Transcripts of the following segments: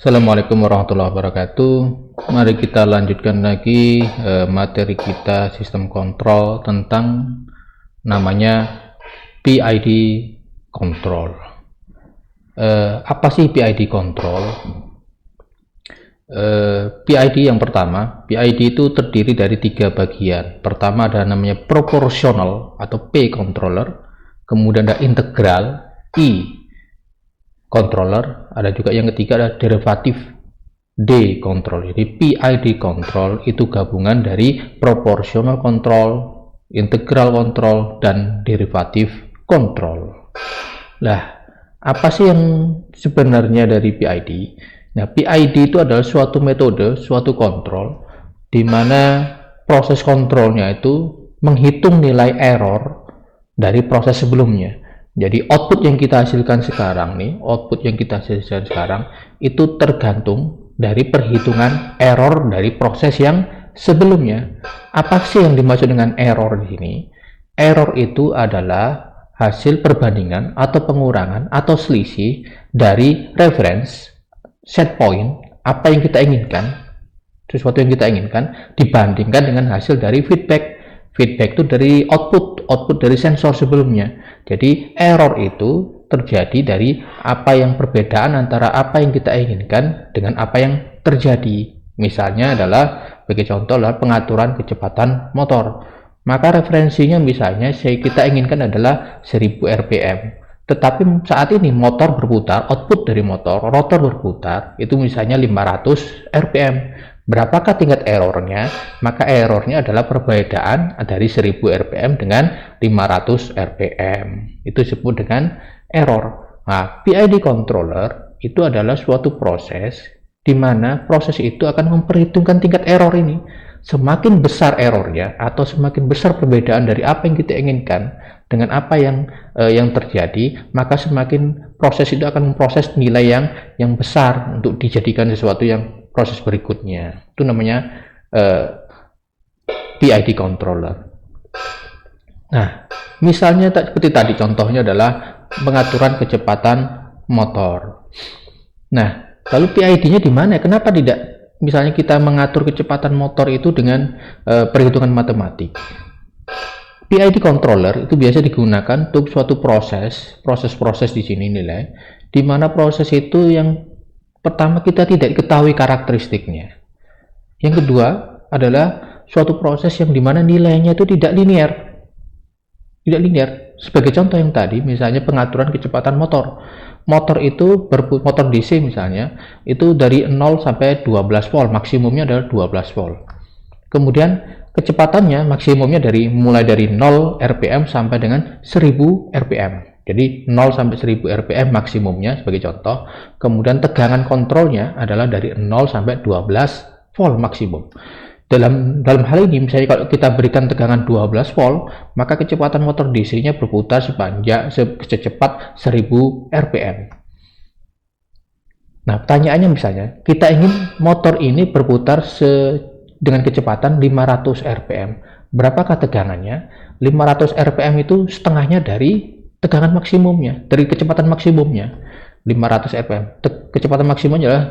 Assalamualaikum warahmatullahi wabarakatuh. Mari kita lanjutkan lagi materi kita sistem kontrol tentang namanya PID control. Apa sih PID control? PID yang pertama, PID itu terdiri dari 3 bagian. Pertama ada namanya proportional atau P controller, kemudian ada integral I controller, ada juga yang ketiga ada derivatif D control. Jadi PID control itu gabungan dari proportional control, integral control, dan derivatif control. Nah, apa sih yang sebenarnya dari PID? Nah, PID itu adalah suatu metode, suatu kontrol di mana proses kontrolnya itu menghitung nilai error dari proses sebelumnya. Jadi output yang kita hasilkan sekarang itu tergantung dari perhitungan error dari proses yang sebelumnya. Apa sih yang dimaksud dengan error di sini? Error itu adalah hasil perbandingan atau pengurangan atau selisih dari reference set point, apa yang kita inginkan, sesuatu yang kita inginkan dibandingkan dengan hasil dari feedback itu dari output dari sensor sebelumnya. Jadi error itu terjadi dari apa yang perbedaan antara apa yang kita inginkan dengan apa yang terjadi. Misalnya adalah sebagai contoh adalah pengaturan kecepatan motor. Maka referensinya misalnya kita inginkan adalah 1000 rpm. Tetapi saat ini motor berputar, output dari motor, rotor berputar, itu misalnya 500 rpm. Berapakah tingkat errornya? Maka errornya adalah perbedaan dari 1000 rpm dengan 500 rpm. Itu disebut dengan error. Nah, PID controller itu adalah suatu proses di mana proses itu akan memperhitungkan tingkat error ini. Semakin besar errornya atau semakin besar perbedaan dari apa yang kita inginkan dengan apa yang terjadi, maka semakin proses itu akan memproses nilai yang besar untuk dijadikan sesuatu yang proses berikutnya. Itu namanya PID controller. Nah, misalnya seperti tadi contohnya adalah pengaturan kecepatan motor. Nah, lalu PID-nya di mana? Kenapa tidak misalnya kita mengatur kecepatan motor itu dengan perhitungan matematik? PID controller itu biasa digunakan untuk suatu proses di sini nilai, di mana proses itu yang pertama kita tidak ketahui karakteristiknya. Yang kedua adalah suatu proses yang dimana nilainya itu tidak linear. Sebagai contoh yang tadi, misalnya pengaturan kecepatan motor. Motor DC misalnya, itu dari 0 sampai 12 volt, maksimumnya adalah 12 volt. Kemudian kecepatannya maksimumnya mulai dari 0 rpm sampai dengan 1000 rpm. Jadi 0 sampai 1000 rpm maksimumnya sebagai contoh. Kemudian tegangan kontrolnya adalah dari 0 sampai 12 volt maksimum. Dalam hal ini misalnya kalau kita berikan tegangan 12 volt, maka kecepatan motor DC-nya berputar secepat 1000 rpm. Nah, pertanyaannya misalnya kita ingin motor ini berputar dengan kecepatan 500 rpm. Berapakah tegangannya? 500 rpm itu setengahnya dari tegangan maksimumnya, dari kecepatan maksimumnya. 500 rpm. Kecepatan maksimumnya adalah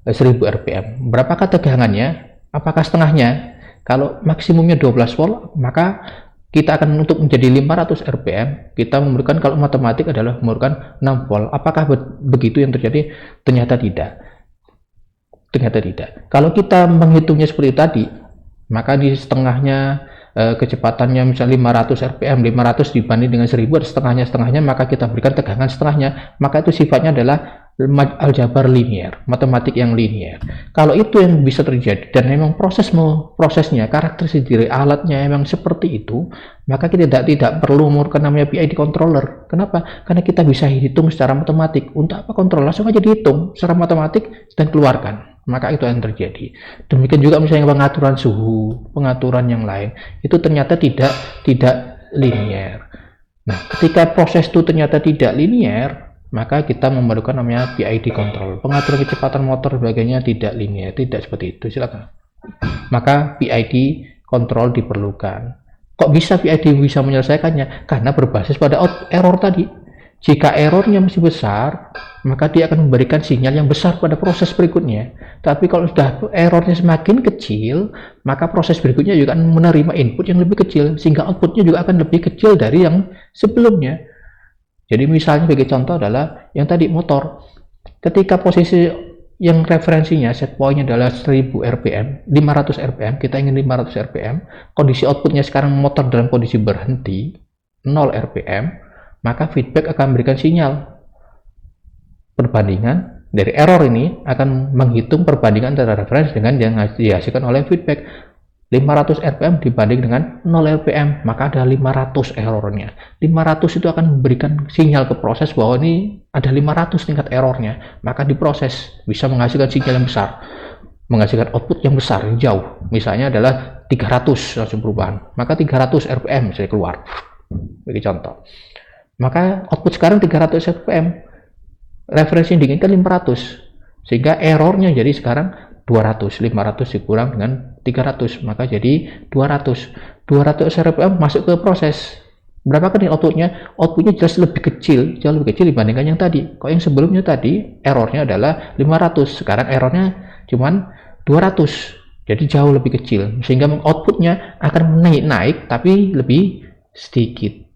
1000 rpm. Berapakah tegangannya? Apakah setengahnya? Kalau maksimumnya 12 volt, maka kita akan untuk menjadi 500 rpm, kita memberikan, kalau matematik adalah memberikan 6 volt. Apakah begitu yang terjadi? Ternyata tidak. Kalau kita menghitungnya seperti tadi, maka di setengahnya kecepatannya misalnya 500 rpm, 500 dibanding dengan 1000 setengahnya, maka kita berikan tegangan setengahnya, maka itu sifatnya adalah aljabar linear, matematik yang linear. Kalau itu yang bisa terjadi dan memang prosesnya, karakteristik dari alatnya memang seperti itu, maka kita tidak perlu menggunakan namanya PID controller. Kenapa? Karena kita bisa hitung secara matematik. Untuk apa kontrol? Langsung aja dihitung secara matematik dan keluarkan. Maka itu yang terjadi. Demikian juga misalnya pengaturan suhu, pengaturan yang lain, itu ternyata tidak linear. Nah, ketika proses itu ternyata tidak linear, maka kita memerlukan namanya PID control. Pengaturan kecepatan motor sebagainya tidak linear, tidak seperti itu. Silakan. Maka PID control diperlukan. Kok bisa PID bisa menyelesaikannya? Karena berbasis pada error tadi. Jika errornya masih besar, maka dia akan memberikan sinyal yang besar pada proses berikutnya. Tapi kalau sudah errornya semakin kecil, maka proses berikutnya juga akan menerima input yang lebih kecil, sehingga outputnya juga akan lebih kecil dari yang sebelumnya. Jadi misalnya sebagai contoh adalah yang tadi motor. Ketika posisi yang referensinya set point adalah 1000 rpm, 500 rpm, kita ingin 500 rpm, kondisi outputnya sekarang motor dalam kondisi berhenti, 0 rpm, maka feedback akan memberikan sinyal perbandingan dari error ini, akan menghitung perbandingan antara referensi dengan yang dihasilkan oleh feedback. 500 rpm dibanding dengan 0 rpm, maka ada 500 errornya. 500 itu akan memberikan sinyal ke proses bahwa ini ada 500 tingkat errornya, maka diproses bisa menghasilkan sinyal yang besar, menghasilkan output yang besar, yang jauh. Misalnya adalah 300 langsung perubahan, maka 300 rpm misalnya keluar, bagi contoh. Maka output sekarang 300 rpm, referensi yang diinginkan 500, sehingga errornya jadi sekarang 200, 500 dikurang dengan 300, maka jadi 200 rpm masuk ke proses. Berapa kan outputnya? Outputnya jelas lebih kecil, jauh lebih kecil dibandingkan yang tadi. Kalau yang sebelumnya tadi errornya adalah 500, sekarang errornya cuman 200, jadi jauh lebih kecil, sehingga outputnya akan naik tapi lebih sedikit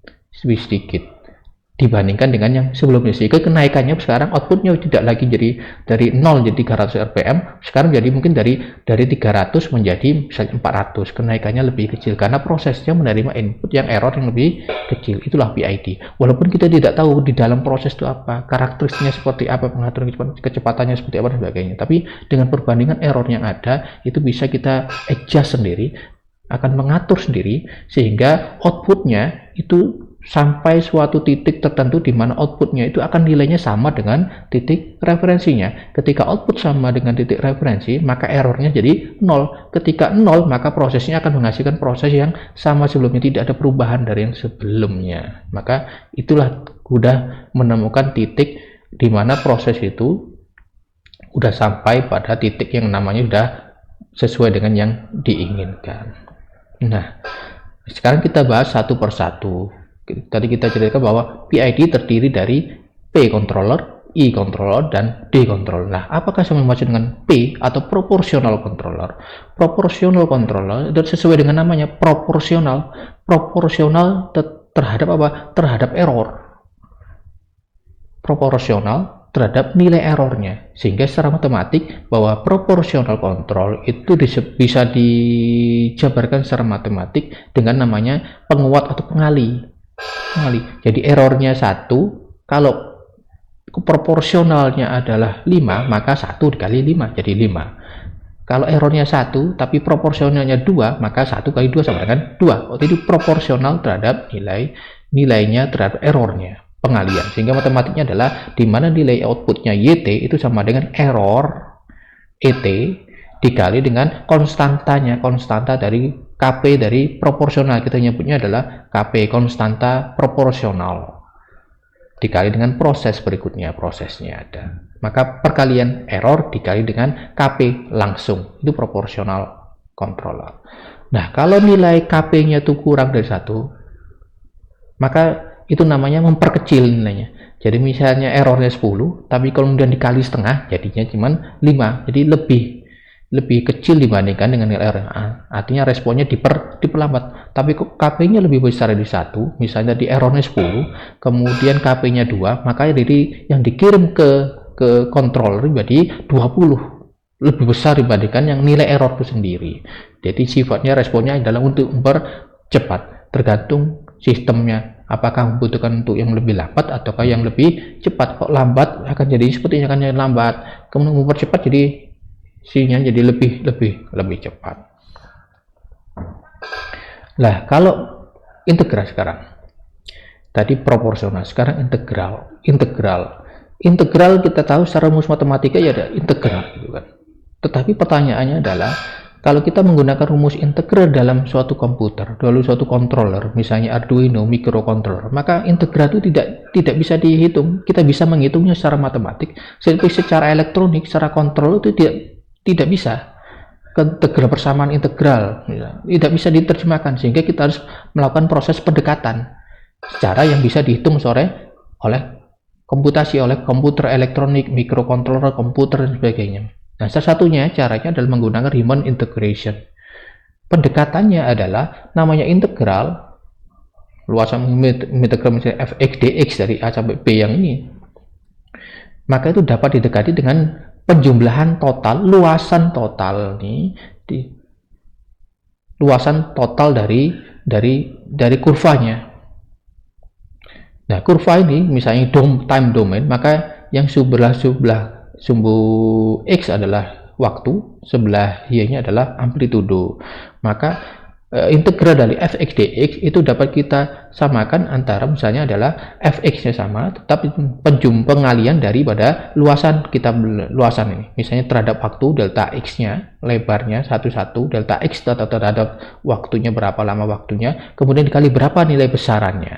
dibandingkan dengan yang sebelumnya, sehingga kenaikannya sekarang outputnya tidak lagi jadi dari 0 jadi 300 rpm, sekarang jadi mungkin dari 300 menjadi misalnya 400, kenaikannya lebih kecil karena prosesnya menerima input yang error yang lebih kecil. Itulah PID. Walaupun kita tidak tahu di dalam proses itu apa, karakteristiknya seperti apa, pengaturan kecepatannya seperti apa dan sebagainya, tapi dengan perbandingan error yang ada itu bisa kita adjust sendiri, akan mengatur sendiri, sehingga outputnya itu sampai suatu titik tertentu di mana outputnya itu akan nilainya sama dengan titik referensinya. Ketika output sama dengan titik referensi, maka errornya jadi 0. Ketika 0, maka prosesnya akan menghasilkan proses yang sama sebelumnya, tidak ada perubahan dari yang sebelumnya. Maka itulah sudah menemukan titik di mana proses itu sudah sampai pada titik yang namanya sudah sesuai dengan yang diinginkan. Nah, sekarang kita bahas satu persatu. Tadi kita ceritakan bahwa PID terdiri dari P controller, I controller, dan D controller. Nah, apakah sama macam dengan P atau proportional controller? Proportional controller dan sesuai dengan namanya proporsional. Proporsional terhadap apa? Terhadap error. Proporsional terhadap nilai errornya, sehingga secara matematik bahwa proportional control itu bisa dijabarkan secara matematik dengan namanya penguat atau pengali. Jadi errornya 1, kalau proporsionalnya adalah 5, maka 1 dikali 5 jadi 5. Kalau errornya 1 tapi proporsionalnya 2, maka 1 kali 2 sama dengan 2. Jadi proporsional terhadap nilainya terhadap errornya, pengalian. Sehingga matematiknya adalah di mana nilai outputnya YT itu sama dengan error ET dikali dengan konstanta dari KP dari proporsional, kita nyebutnya adalah KP, konstanta proporsional, dikali dengan proses berikutnya, prosesnya ada, maka perkalian error dikali dengan KP langsung, itu proporsional controller. Nah, kalau nilai KP-nya itu kurang dari 1, maka itu namanya memperkecil nilainya. Jadi misalnya errornya 10, tapi kalau kemudian dikali setengah, jadinya cuma 5, jadi lebih kecil dibandingkan dengan nilai error. Artinya responnya diperlambat. Tapi KP-nya lebih besar dari 1, misalnya di errornya 10, kemudian KP-nya 2, maka jadi yang dikirim ke controller jadi 20, lebih besar dibandingkan yang nilai error itu sendiri. Jadi sifatnya responnya adalah untuk mempercepat, tergantung sistemnya, apakah membutuhkan untuk yang lebih lambat ataukah yang lebih cepat. Kok lambat akan jadi sepertinya akan lambat, kemudian mempercepat jadi sinyal jadi lebih cepat. Nah, kalau integral sekarang, tadi proporsional, sekarang integral kita tahu secara rumus matematika ya ada integral gitu kan. Tetapi pertanyaannya adalah, kalau kita menggunakan rumus integral dalam suatu komputer, dalam suatu controller, misalnya Arduino microcontroller, maka integral itu tidak bisa dihitung. Kita bisa menghitungnya secara matematik, tapi secara elektronik, secara kontrol itu tidak bisa. Integral persamaan integral tidak bisa diterjemahkan, sehingga kita harus melakukan proses pendekatan secara yang bisa dihitung oleh komputasi oleh komputer elektronik, mikrokontroler, komputer, dan sebagainya. Nah, salah satunya caranya adalah menggunakan Riemann integration. Pendekatannya adalah namanya integral, luasan integral misalnya fx dx dari a sampai b yang ini, maka itu dapat didekati dengan penjumlahan total, luasan total nih, luasan total dari kurvanya. Nah, kurva ini misalnya time domain, maka yang sebelah sumbu x adalah waktu, sebelah y-nya adalah amplitudo. Maka integral dari fx dx itu dapat kita samakan antara misalnya adalah fx-nya sama, tetapi pengalian daripada luasan ini. Misalnya terhadap waktu delta x-nya, lebarnya 1 delta x atau terhadap waktunya berapa lama waktunya, kemudian dikali berapa nilai besarannya,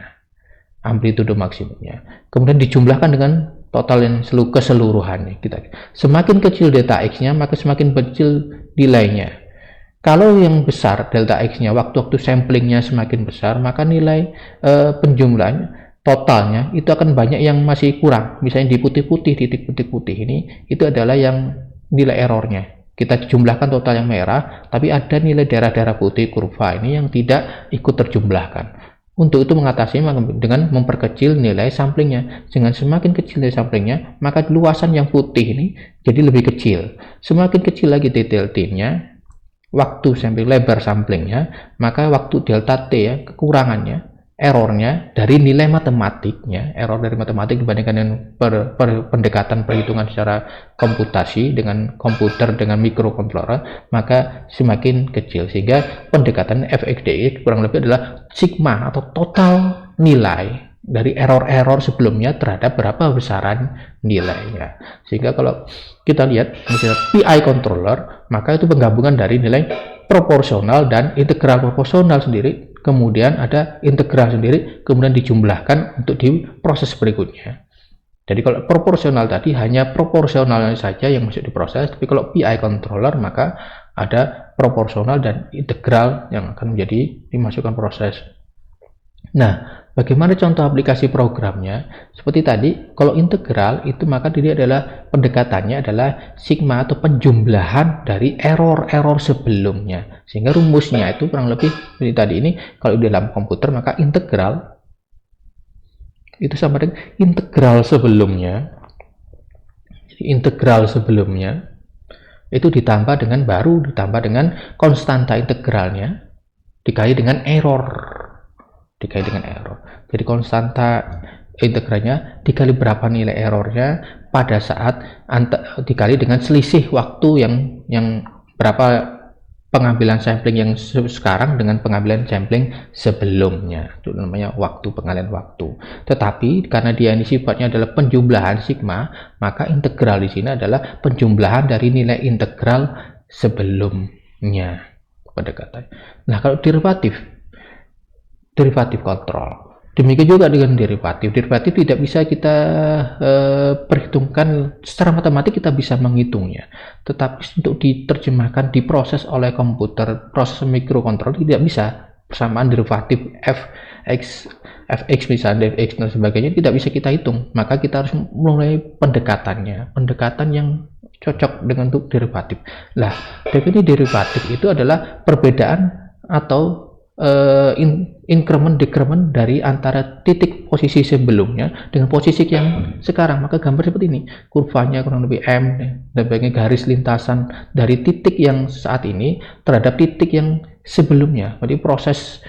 amplitudo maksimumnya, kemudian dijumlahkan dengan total yang keseluruhannya. Semakin kecil delta x-nya, maka semakin kecil nilainya. Kalau yang besar delta x-nya, waktu-waktu samplingnya semakin besar, maka nilai penjumlahan totalnya itu akan banyak yang masih kurang. Misalnya di putih-putih, titik putih ini, itu adalah yang nilai errornya. Kita jumlahkan total yang merah, tapi ada nilai daerah-daerah putih kurva ini yang tidak ikut terjumlahkan. Untuk itu mengatasi dengan memperkecil nilai samplingnya. Dengan semakin kecil nilai samplingnya, maka luasan yang putih ini jadi lebih kecil. Semakin kecil lagi detail t-nya, waktu sampling, lebar samplingnya, maka waktu delta t ya, kekurangannya, errornya dari nilai matematiknya, error dari matematik dibandingkan dengan pendekatan perhitungan secara komputasi dengan komputer, dengan mikrokontroler, maka semakin kecil, sehingga pendekatan fx dx kurang lebih adalah sigma atau total nilai dari error-error sebelumnya terhadap berapa besaran nilainya. Sehingga kalau kita lihat misalnya PI controller, maka itu penggabungan dari nilai proporsional dan integral proporsional sendiri, kemudian ada integral sendiri, kemudian dijumlahkan untuk di proses berikutnya. Jadi kalau proporsional tadi hanya proporsionalnya saja yang masuk diproses, tapi kalau PI controller maka ada proporsional dan integral yang akan dimasukkan proses. Nah, bagaimana contoh aplikasi programnya? Seperti tadi, kalau integral itu maka dia adalah pendekatannya adalah sigma atau penjumlahan dari error-error sebelumnya. Sehingga rumusnya itu kurang lebih seperti tadi ini, kalau di dalam komputer maka integral itu sama dengan integral sebelumnya. Jadi integral sebelumnya itu ditambah dengan konstanta integralnya dikali dengan error. Jadi konstanta integralnya dikali berapa nilai errornya pada saat dikali dengan selisih waktu yang berapa pengambilan sampling yang sekarang dengan pengambilan sampling sebelumnya. Itu namanya pengalian waktu. Tetapi karena dia ini sifatnya adalah penjumlahan sigma, maka integral di sini adalah penjumlahan dari nilai integral sebelumnya. Pendekatan. Nah, kalau derivatif kontrol. Demikian juga dengan derivatif. Derivatif tidak bisa kita perhitungkan secara matematik, kita bisa menghitungnya. Tetapi untuk diterjemahkan, diproses oleh komputer, proses mikrokontroler tidak bisa. Persamaan derivatif fx misalnya, fx dan sebagainya tidak bisa kita hitung. Maka kita harus mulai pendekatan yang cocok dengan untuk derivatif. Nah, definisi derivatif itu adalah perbedaan atau increment-decrement dari antara titik posisi sebelumnya dengan posisi yang sekarang. Maka gambar seperti ini, kurvanya kurang lebih M dan bagian garis lintasan dari titik yang saat ini terhadap titik yang sebelumnya. Jadi proses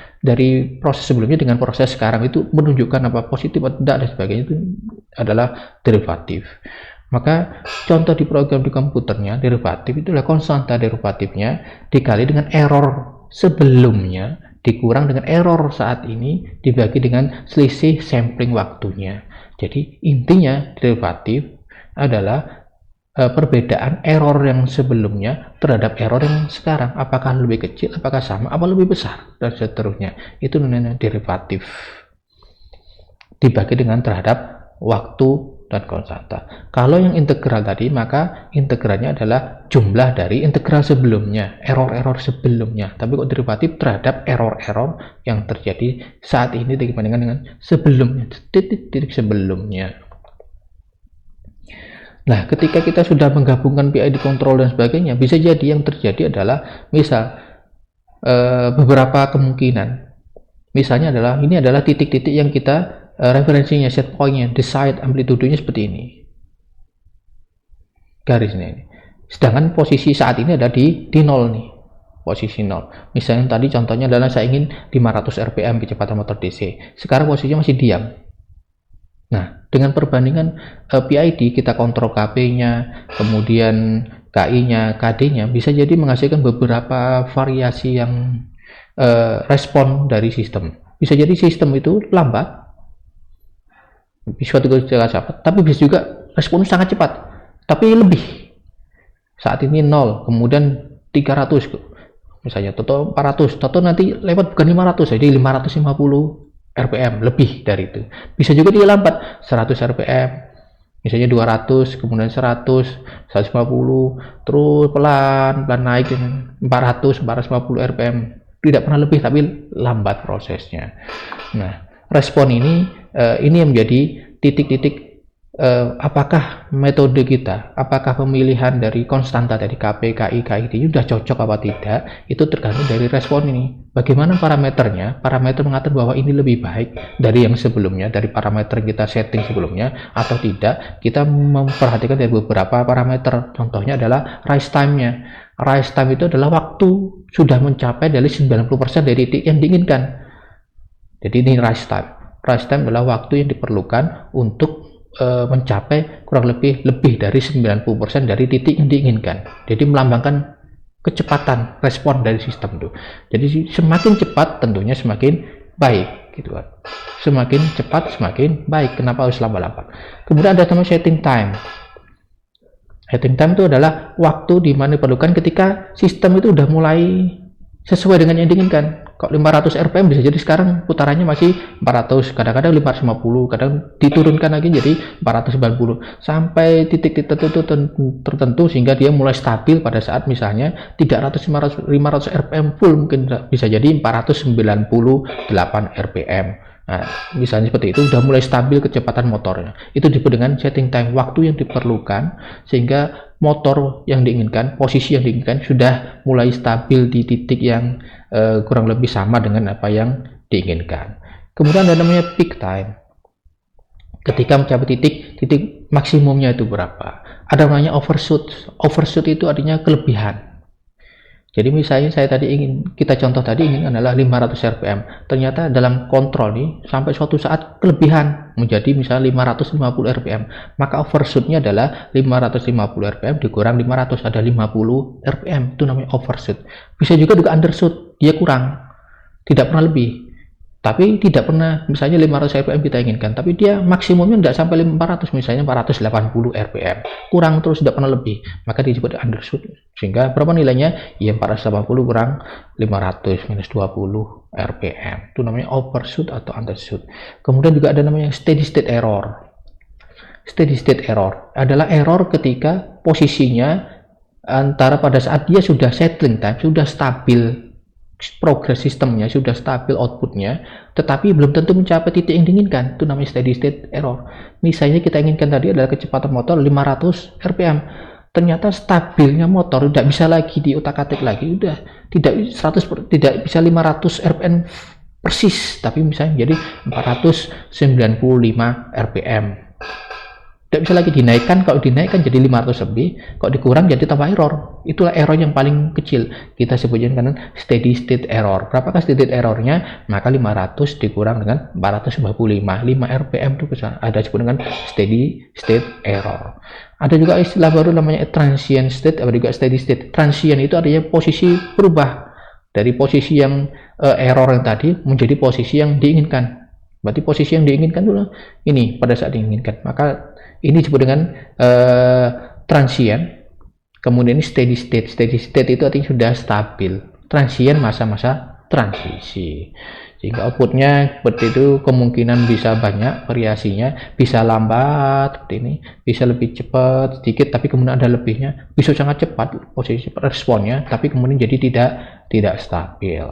sebelumnya dengan proses sekarang itu menunjukkan apa positif atau tidak dan sebagainya, itu adalah derivatif. Maka contoh di program di komputernya, derivatif itulah konstanta derivatifnya dikali dengan error sebelumnya dikurang dengan error saat ini dibagi dengan selisih sampling waktunya. Jadi intinya derivatif adalah perbedaan error yang sebelumnya terhadap error yang sekarang, apakah lebih kecil, apakah sama, apa lebih besar, dan seterusnya. Itu namanya derivatif dibagi dengan terhadap waktu dan konstanta. Kalau yang integral tadi, maka integralnya adalah jumlah dari integral sebelumnya, error-error sebelumnya. Tapi kok derivatif terhadap error-error yang terjadi saat ini dibandingkan dengan sebelumnya, titik sebelumnya. Nah, ketika kita sudah menggabungkan PID control dan sebagainya, bisa jadi yang terjadi adalah misal beberapa kemungkinan. Misalnya adalah ini adalah titik-titik yang kita referensinya, set point-nya, decide amplitude-nya seperti ini. Garisnya ini. Sedangkan posisi saat ini ada di 0 nih. Posisi 0. Misalnya tadi contohnya adalah saya ingin 500 rpm kecepatan motor DC. Sekarang posisinya masih diam. Nah, dengan perbandingan PID, kita kontrol KP-nya, kemudian KI-nya, KD-nya, bisa jadi menghasilkan beberapa variasi yang respon dari sistem. Bisa jadi sistem itu lambat, suatu ketika cepat, tapi bisa juga respon sangat cepat, tapi lebih. Saat ini 0, kemudian 300, misalnya, atau 400, atau nanti lewat bukan 500, jadi 550 rpm, lebih dari itu. Bisa juga dia lambat 100 rpm, misalnya 200, kemudian 100, 150, terus pelan naik dengan 400, 450 rpm. Tidak pernah lebih, tapi lambat prosesnya. Nah, respon ini yang menjadi titik-titik apakah metode kita, apakah pemilihan dari konstanta dari KP, KI, KID ini sudah cocok apa tidak, itu tergantung dari respon ini. Bagaimana parameternya? Parameter mengatakan bahwa ini lebih baik dari yang sebelumnya, dari parameter kita setting sebelumnya, atau tidak. Kita memperhatikan dari beberapa parameter. Contohnya adalah rise time-nya. Rise time itu adalah waktu sudah mencapai dari 90% dari titik yang diinginkan. Jadi ini rise time. Rise time adalah waktu yang diperlukan untuk mencapai kurang lebih dari 90% dari titik yang diinginkan. Jadi melambangkan kecepatan respon dari sistem itu. Jadi semakin cepat tentunya semakin baik gitu kan. Semakin cepat semakin baik. Kenapa harus lambat-lambat? Kemudian ada namanya setting time. Setting time itu adalah waktu di mana diperlukan ketika sistem itu udah mulai sesuai dengan yang diinginkan. Kok 500 rpm bisa jadi sekarang putarannya masih 400, kadang-kadang 550, kadang diturunkan lagi jadi 490 sampai titik tertentu sehingga dia mulai stabil pada saat misalnya 300, 500 rpm full, mungkin bisa jadi 498 rpm. Nah, misalnya seperti itu, udah mulai stabil kecepatan motornya. Itu disebut dengan setting time, waktu yang diperlukan sehingga motor yang diinginkan, posisi yang diinginkan sudah mulai stabil di titik yang kurang lebih sama dengan apa yang diinginkan. Kemudian ada namanya peak time. Ketika mencapai titik maksimumnya itu berapa? Ada namanya overshoot. Overshoot itu artinya kelebihan. Jadi misalnya kita contoh tadi ingin adalah 500 rpm. Ternyata dalam kontrol nih sampai suatu saat kelebihan menjadi misalnya 550 rpm. Maka overshootnya adalah 550 rpm dikurang 500, ada 50 rpm. Itu namanya overshoot. Bisa juga undershoot, dia kurang, tidak pernah lebih. Tapi tidak pernah misalnya 500 rpm kita inginkan, tapi dia maksimumnya tidak sampai 500, misalnya 480 rpm, kurang terus, tidak pernah lebih, maka disebut undershoot. Sehingga berapa nilainya? Ya 480 kurang 500 minus 20 rpm, itu namanya overshoot atau undershoot. Kemudian juga ada namanya steady state error. Steady state error adalah error ketika posisinya antara pada saat dia sudah settling time, sudah stabil progres sistemnya, sudah stabil outputnya, tetapi belum tentu mencapai titik yang diinginkan. Itu namanya steady state error. Misalnya kita inginkan tadi adalah kecepatan motor 500 rpm, ternyata stabilnya motor tidak bisa lagi diutak-atik lagi, udah tidak 100, tidak bisa 500 rpm persis, tapi misalnya jadi 495 rpm. Tidak bisa lagi dinaikkan. Kalau dinaikkan jadi 500 lebih, kalau dikurang jadi tambah error. Itulah error yang paling kecil, kita sebutnya kan steady state error. Berapakah steady state errornya? Maka 500 dikurang dengan 495, 5 rpm itu bisa ada disebut dengan steady state error. Ada juga istilah baru namanya transient state, atau juga steady state. Transient itu artinya posisi berubah dari posisi yang error yang tadi menjadi posisi yang diinginkan. Berarti posisi yang diinginkan dulu ini pada saat diinginkan, maka ini disebut dengan transient. Kemudian ini steady state. Steady state itu artinya sudah stabil. Transient masa-masa transisi. Sehingga outputnya seperti itu, kemungkinan bisa banyak variasinya, bisa lambat seperti ini, bisa lebih cepat sedikit, tapi kemudian ada lebihnya, bisa sangat cepat posisi responnya, tapi kemudian jadi tidak stabil.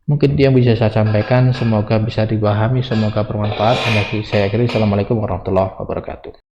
Mungkin itu yang bisa saya sampaikan, semoga bisa dipahami, semoga bermanfaat. Saya akhiri, assalamualaikum warahmatullahi wabarakatuh.